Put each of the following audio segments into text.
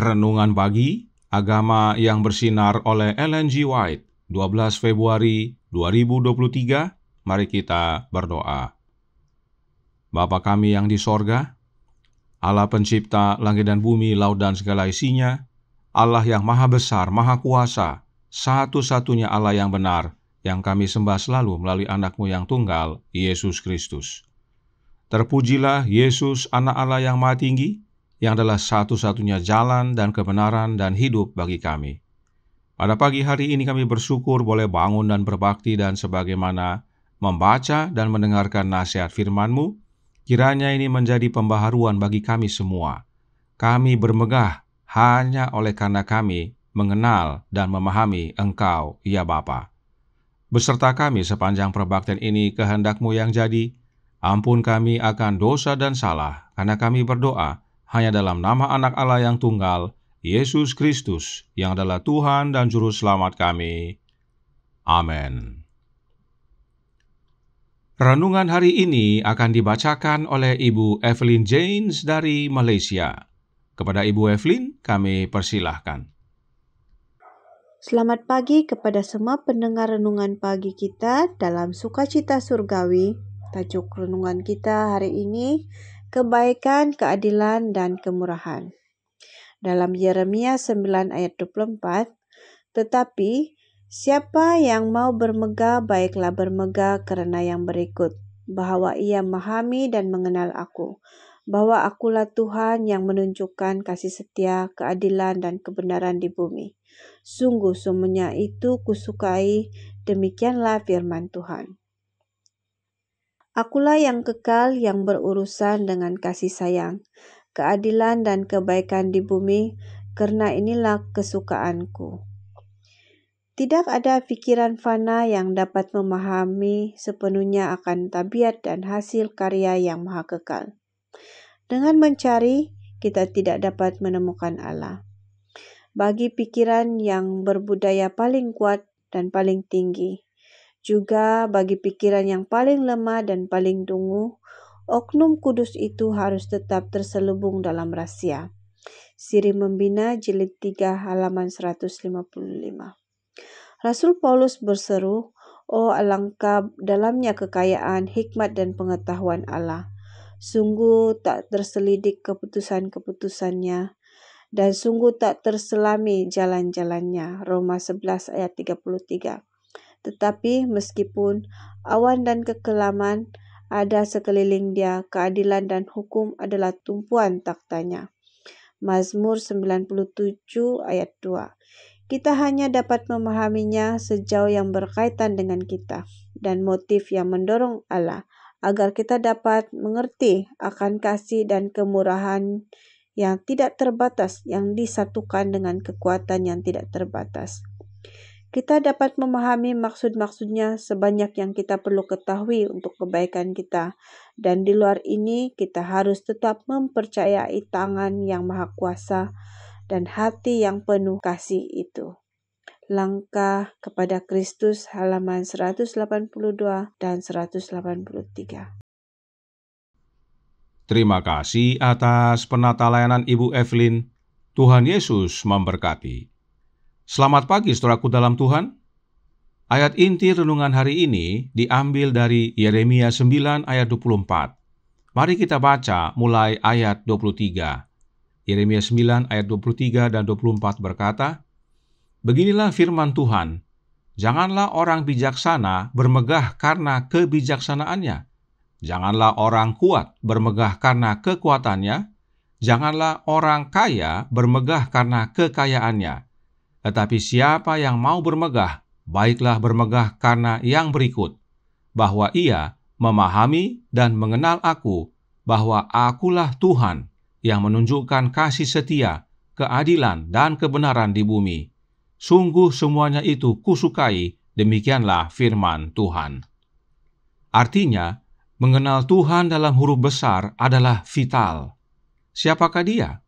Renungan Pagi, Agama yang Bersinar oleh Ellen G. White, 12 Februari 2023. Mari kita berdoa. Bapa kami yang di sorga, Allah pencipta langit dan bumi, laut dan segala isinya, Allah yang maha besar, maha kuasa, satu-satunya Allah yang benar, yang kami sembah selalu melalui anak-Mu yang tunggal, Yesus Kristus. Terpujilah Yesus, anak Allah yang maha tinggi, yang adalah satu-satunya jalan dan kebenaran dan hidup bagi kami. Pada pagi hari ini kami bersyukur boleh bangun dan berbakti, dan sebagaimana membaca dan mendengarkan nasihat firman-Mu, kiranya ini menjadi pembaharuan bagi kami semua. Kami bermegah hanya oleh karena kami mengenal dan memahami Engkau, ya Bapa. Beserta kami sepanjang perbaktian ini, kehendak-Mu yang jadi. Ampun kami akan dosa dan salah, karena kami berdoa hanya dalam nama anak Allah yang tunggal, Yesus Kristus, yang adalah Tuhan dan Juru Selamat kami. Amin. Renungan hari ini akan dibacakan oleh Ibu Evelyn James dari Malaysia. Kepada Ibu Evelyn, kami persilahkan. Selamat pagi kepada semua pendengar renungan pagi kita dalam Sukacita Surgawi. Tajuk renungan kita hari ini, kebaikan, keadilan, dan kemurahan. Dalam Yeremia 9 ayat 24, tetapi siapa yang mau bermegah, baiklah bermegah kerana yang berikut, bahwa ia memahami dan mengenal aku, bahwa akulah Tuhan yang menunjukkan kasih setia, keadilan, dan kebenaran di bumi. Sungguh semuanya itu kusukai, demikianlah firman Tuhan. Akulah yang kekal, yang berurusan dengan kasih sayang, keadilan dan kebaikan di bumi, karena inilah kesukaanku. Tidak ada pikiran fana yang dapat memahami sepenuhnya akan tabiat dan hasil karya yang maha kekal. Dengan mencari, kita tidak dapat menemukan Allah. Bagi pikiran yang berbudaya paling kuat dan paling tinggi, juga bagi pikiran yang paling lemah dan paling dungu, oknum kudus itu harus tetap terselubung dalam rahsia. Siri Membina Jilid 3 halaman 155. Rasul Paulus berseru, "Oh alangkah dalamnya kekayaan, hikmat dan pengetahuan Allah. Sungguh tak terselidik keputusan-keputusannya, dan sungguh tak terselami jalan-jalannya." Roma 11 ayat 33. Tetapi meskipun awan dan kekelaman ada sekeliling dia, keadilan dan hukum adalah tumpuan taktanya. Mazmur 97 ayat 2. Kita hanya dapat memahaminya sejauh yang berkaitan dengan kita, dan motif yang mendorong Allah, agar kita dapat mengerti akan kasih dan kemurahan yang tidak terbatas, yang disatukan dengan kekuatan yang tidak terbatas. Kita dapat memahami maksud-maksudnya sebanyak yang kita perlu ketahui untuk kebaikan kita. Dan di luar ini, kita harus tetap mempercayai tangan yang maha kuasa dan hati yang penuh kasih itu. Langkah kepada Kristus halaman 182 dan 183. Terima kasih atas penata layanan Ibu Evelyn. Tuhan Yesus memberkati. Selamat pagi saudaraku dalam Tuhan. Ayat inti renungan hari ini diambil dari Yeremia 9 ayat 24. Mari kita baca mulai ayat 23. Yeremia 9 ayat 23 dan 24 berkata, "Beginilah firman Tuhan, janganlah orang bijaksana bermegah karena kebijaksanaannya. Janganlah orang kuat bermegah karena kekuatannya. Janganlah orang kaya bermegah karena kekayaannya. Tetapi siapa yang mau bermegah, baiklah bermegah karena yang berikut, bahwa ia memahami dan mengenal aku, bahwa akulah Tuhan yang menunjukkan kasih setia, keadilan, dan kebenaran di bumi. Sungguh semuanya itu kusukai, demikianlah firman Tuhan." Artinya, mengenal Tuhan dalam huruf besar adalah vital. Siapakah dia?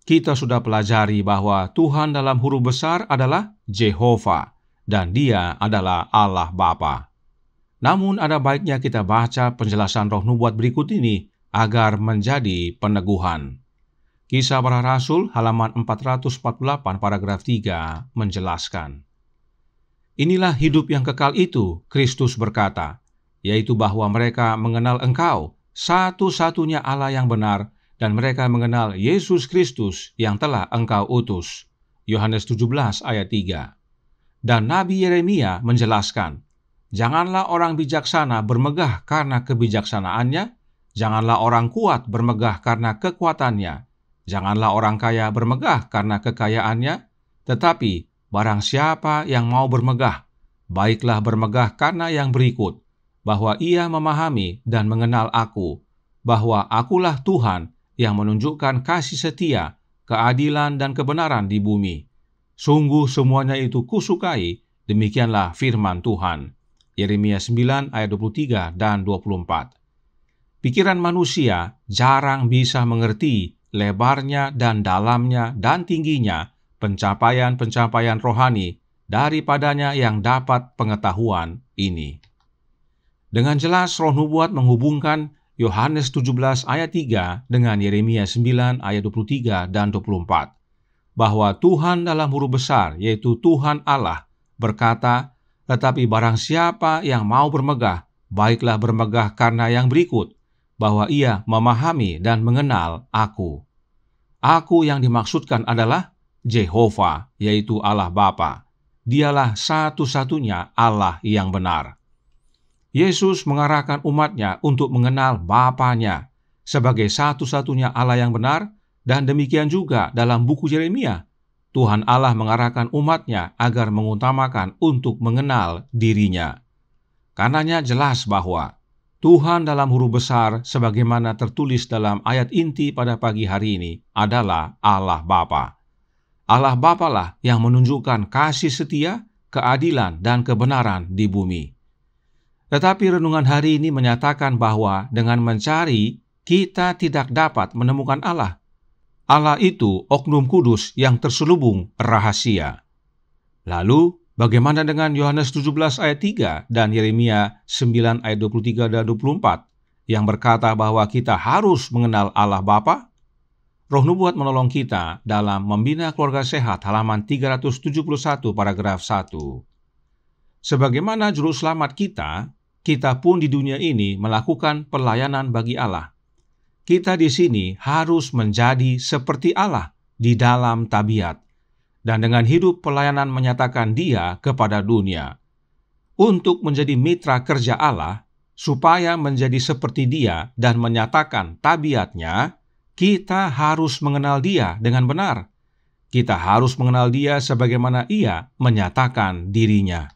Kita sudah pelajari bahwa Tuhan dalam huruf besar adalah Jehovah, dan Dia adalah Allah Bapa. Namun ada baiknya kita baca penjelasan roh nubuat berikut ini agar menjadi peneguhan. Kisah Para Rasul halaman 448 paragraf 3 menjelaskan. Inilah hidup yang kekal itu, Kristus berkata, yaitu bahwa mereka mengenal Engkau, satu-satunya Allah yang benar, dan mereka mengenal Yesus Kristus yang telah Engkau utus. Yohanes 17 ayat 3. Dan Nabi Yeremia menjelaskan, janganlah orang bijaksana bermegah karena kebijaksanaannya, janganlah orang kuat bermegah karena kekuatannya, janganlah orang kaya bermegah karena kekayaannya, tetapi barang siapa yang mau bermegah, baiklah bermegah karena yang berikut, bahwa ia memahami dan mengenal Aku, bahwa Akulah Tuhan yang menunjukkan kasih setia, keadilan dan kebenaran di bumi. Sungguh semuanya itu kusukai, demikianlah firman Tuhan. Yeremia 9 ayat 23 dan 24. Pikiran manusia jarang bisa mengerti lebarnya dan dalamnya dan tingginya pencapaian-pencapaian rohani daripadanya yang dapat pengetahuan ini. Dengan jelas Roh Nubuat menghubungkan Yohanes 17 ayat 3 dengan Yeremia 9 ayat 23 dan 24, bahwa Tuhan dalam huruf besar, yaitu Tuhan Allah, berkata, tetapi barang siapa yang mau bermegah, baiklah bermegah karena yang berikut, bahwa ia memahami dan mengenal Aku. Aku yang dimaksudkan adalah Jehova, yaitu Allah Bapa. Dialah satu-satunya Allah yang benar. Yesus mengarahkan umatnya untuk mengenal Bapanya sebagai satu-satunya Allah yang benar, dan demikian juga dalam buku Yeremia. Tuhan Allah mengarahkan umatnya agar mengutamakan untuk mengenal dirinya. Karenanya jelas bahwa Tuhan dalam huruf besar sebagaimana tertulis dalam ayat inti pada pagi hari ini adalah Allah Bapa. Allah Bapalah yang menunjukkan kasih setia, keadilan, dan kebenaran di bumi. Tetapi renungan hari ini menyatakan bahwa dengan mencari, kita tidak dapat menemukan Allah. Allah itu oknum kudus yang terselubung rahasia. Lalu, bagaimana dengan Yohanes 17 ayat 3 dan Yeremia 9 ayat 23 dan 24 yang berkata bahwa kita harus mengenal Allah Bapa? Roh Nubuat menolong kita dalam Membina Keluarga Sehat halaman 371 paragraf 1. Sebagaimana juru selamat kita pun di dunia ini melakukan pelayanan bagi Allah. Kita di sini harus menjadi seperti Allah di dalam tabiat, dan dengan hidup pelayanan menyatakan Dia kepada dunia. Untuk menjadi mitra kerja Allah, supaya menjadi seperti Dia dan menyatakan tabiatnya, kita harus mengenal Dia dengan benar. Kita harus mengenal Dia sebagaimana Ia menyatakan dirinya.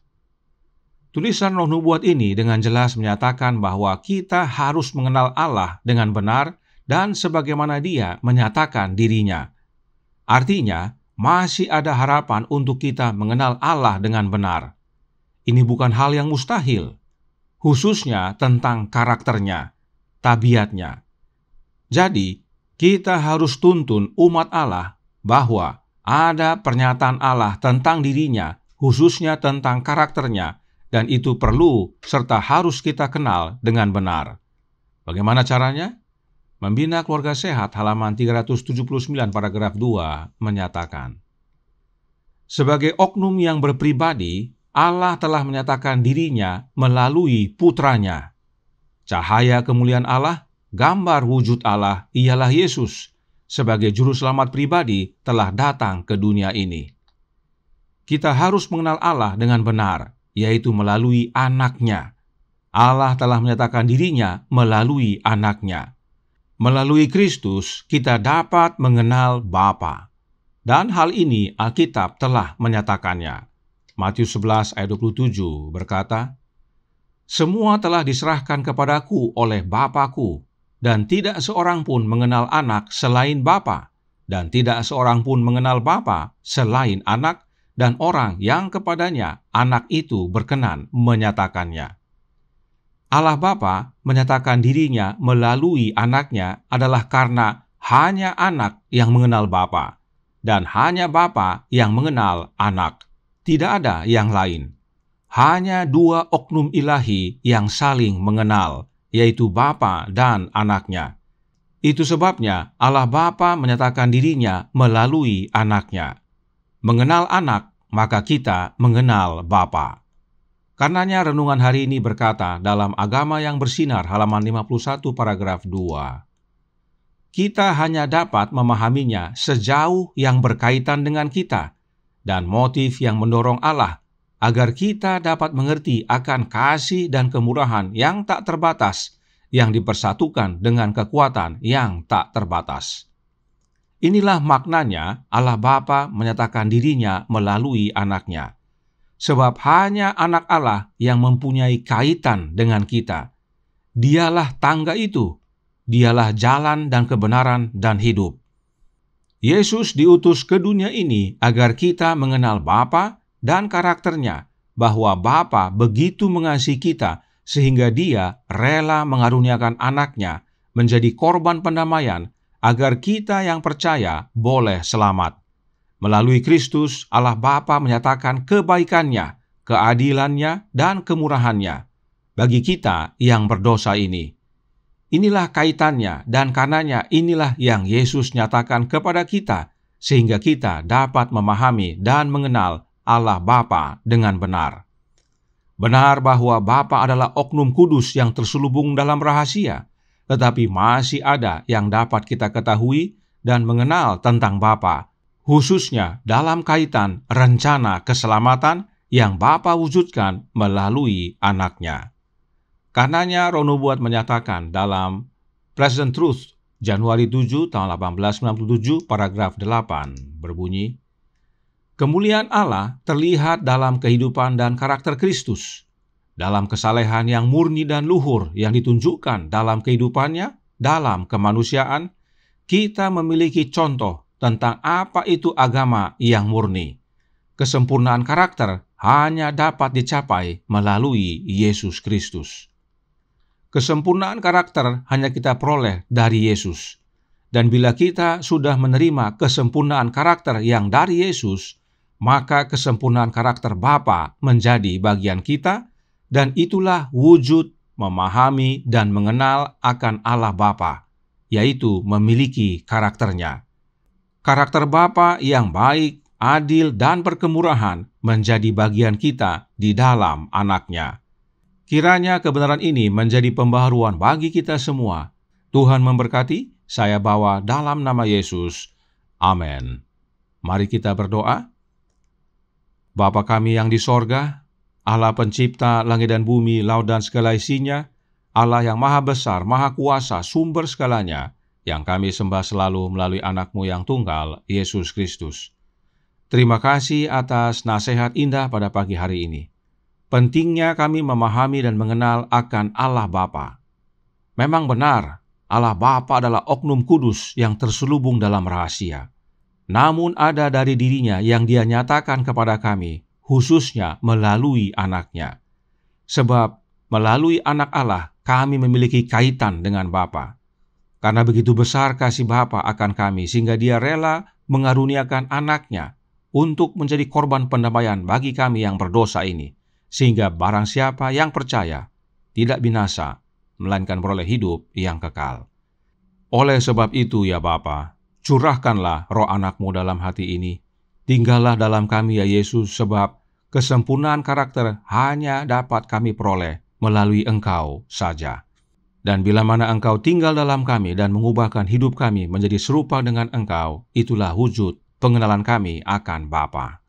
Tulisan Roh Nubuat ini dengan jelas menyatakan bahwa kita harus mengenal Allah dengan benar dan sebagaimana Dia menyatakan dirinya. Artinya, masih ada harapan untuk kita mengenal Allah dengan benar. Ini bukan hal yang mustahil, khususnya tentang karakternya, tabiatnya. Jadi, kita harus tuntun umat Allah bahwa ada pernyataan Allah tentang dirinya, khususnya tentang karakternya, dan itu perlu serta harus kita kenal dengan benar. Bagaimana caranya? Membina Keluarga Sehat halaman 379 paragraf 2 menyatakan, sebagai oknum yang berpribadi, Allah telah menyatakan dirinya melalui putranya. Cahaya kemuliaan Allah, gambar wujud Allah, ialah Yesus, sebagai juru selamat pribadi telah datang ke dunia ini. Kita harus mengenal Allah dengan benar, yaitu melalui anaknya. Allah telah menyatakan dirinya melalui anaknya. Melalui Kristus, kita dapat mengenal Bapa. Dan hal ini Alkitab telah menyatakannya. Matius 11 ayat 27 berkata, semua telah diserahkan kepadaku oleh Bapa-Ku, dan tidak seorang pun mengenal anak selain Bapa, dan tidak seorang pun mengenal Bapa selain anak, dan orang yang kepadanya anak itu berkenan menyatakannya. Allah Bapa menyatakan dirinya melalui anaknya adalah karena hanya anak yang mengenal Bapa, dan hanya Bapa yang mengenal anak. Tidak ada yang lain. Hanya dua oknum ilahi yang saling mengenal, yaitu Bapa dan anaknya. Itu sebabnya Allah Bapa menyatakan dirinya melalui anaknya. Mengenal anak, maka kita mengenal Bapa. Karenanya renungan hari ini berkata dalam Agama yang Bersinar halaman 51 paragraf 2. Kita hanya dapat memahaminya sejauh yang berkaitan dengan kita dan motif yang mendorong Allah agar kita dapat mengerti akan kasih dan kemurahan yang tak terbatas yang dipersatukan dengan kekuatan yang tak terbatas. Inilah maknanya Allah Bapa menyatakan dirinya melalui anaknya. Sebab hanya anak Allah yang mempunyai kaitan dengan kita. Dialah tangga itu, dialah jalan dan kebenaran dan hidup. Yesus diutus ke dunia ini agar kita mengenal Bapa dan karakternya, bahwa Bapa begitu mengasihi kita sehingga Dia rela mengaruniakan anaknya menjadi korban pendamaian agar kita yang percaya boleh selamat. Melalui Kristus, Allah Bapa menyatakan kebaikannya, keadilannya, dan kemurahannya bagi kita yang berdosa ini. Inilah kaitannya, dan karenanya inilah yang Yesus nyatakan kepada kita, sehingga kita dapat memahami dan mengenal Allah Bapa dengan benar. Benar bahwa Bapa adalah oknum kudus yang terselubung dalam rahasia, tetapi masih ada yang dapat kita ketahui dan mengenal tentang Bapa, khususnya dalam kaitan rencana keselamatan yang Bapa wujudkan melalui anaknya. Karenanya Roh Nubuat menyatakan dalam Present Truth Januari 7 tahun 1897 paragraf 8 berbunyi, kemuliaan Allah terlihat dalam kehidupan dan karakter Kristus, dalam kesalehan yang murni dan luhur yang ditunjukkan dalam kehidupannya, dalam kemanusiaan. Kita memiliki contoh tentang apa itu agama yang murni. Kesempurnaan karakter hanya dapat dicapai melalui Yesus Kristus. Kesempurnaan karakter hanya kita peroleh dari Yesus. Dan bila kita sudah menerima kesempurnaan karakter yang dari Yesus, maka kesempurnaan karakter Bapa menjadi bagian kita, dan itulah wujud memahami dan mengenal akan Allah Bapa, yaitu memiliki karakternya. Karakter Bapa yang baik, adil, dan berkemurahan menjadi bagian kita di dalam anaknya. Kiranya kebenaran ini menjadi pembaharuan bagi kita semua. Tuhan memberkati, saya bawa dalam nama Yesus. Amin. Mari kita berdoa. Bapa kami yang di sorga, Allah pencipta langit dan bumi, laut dan segala isinya, Allah yang maha besar, maha kuasa, sumber segalanya, yang kami sembah selalu melalui anak-Mu yang tunggal, Yesus Kristus. Terima kasih atas nasihat indah pada pagi hari ini. Pentingnya kami memahami dan mengenal akan Allah Bapa. Memang benar, Allah Bapa adalah oknum kudus yang terselubung dalam rahasia. Namun ada dari dirinya yang Dia nyatakan kepada kami, khususnya melalui anaknya. Sebab melalui anak Allah, kami memiliki kaitan dengan Bapa. Karena begitu besar kasih Bapa akan kami, sehingga Dia rela mengaruniakan anaknya untuk menjadi korban pendamaian bagi kami yang berdosa ini, sehingga barang siapa yang percaya tidak binasa, melainkan beroleh hidup yang kekal. Oleh sebab itu ya Bapa, curahkanlah roh anak-Mu dalam hati ini. Tinggallah dalam kami ya Yesus, sebab kesempurnaan karakter hanya dapat kami peroleh melalui Engkau saja. Dan bila mana Engkau tinggal dalam kami dan mengubahkan hidup kami menjadi serupa dengan Engkau, itulah wujud pengenalan kami akan Bapa.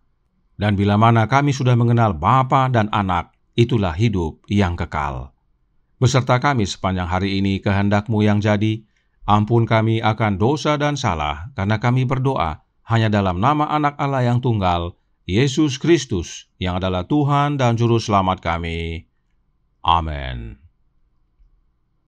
Dan bila mana kami sudah mengenal Bapa dan Anak, itulah hidup yang kekal. Beserta kami sepanjang hari ini kehendak-Mu yang jadi, ampun kami akan dosa dan salah, karena kami berdoa hanya dalam nama Anak Allah yang tunggal, Yesus Kristus, yang adalah Tuhan dan Juru Selamat kami. Amin.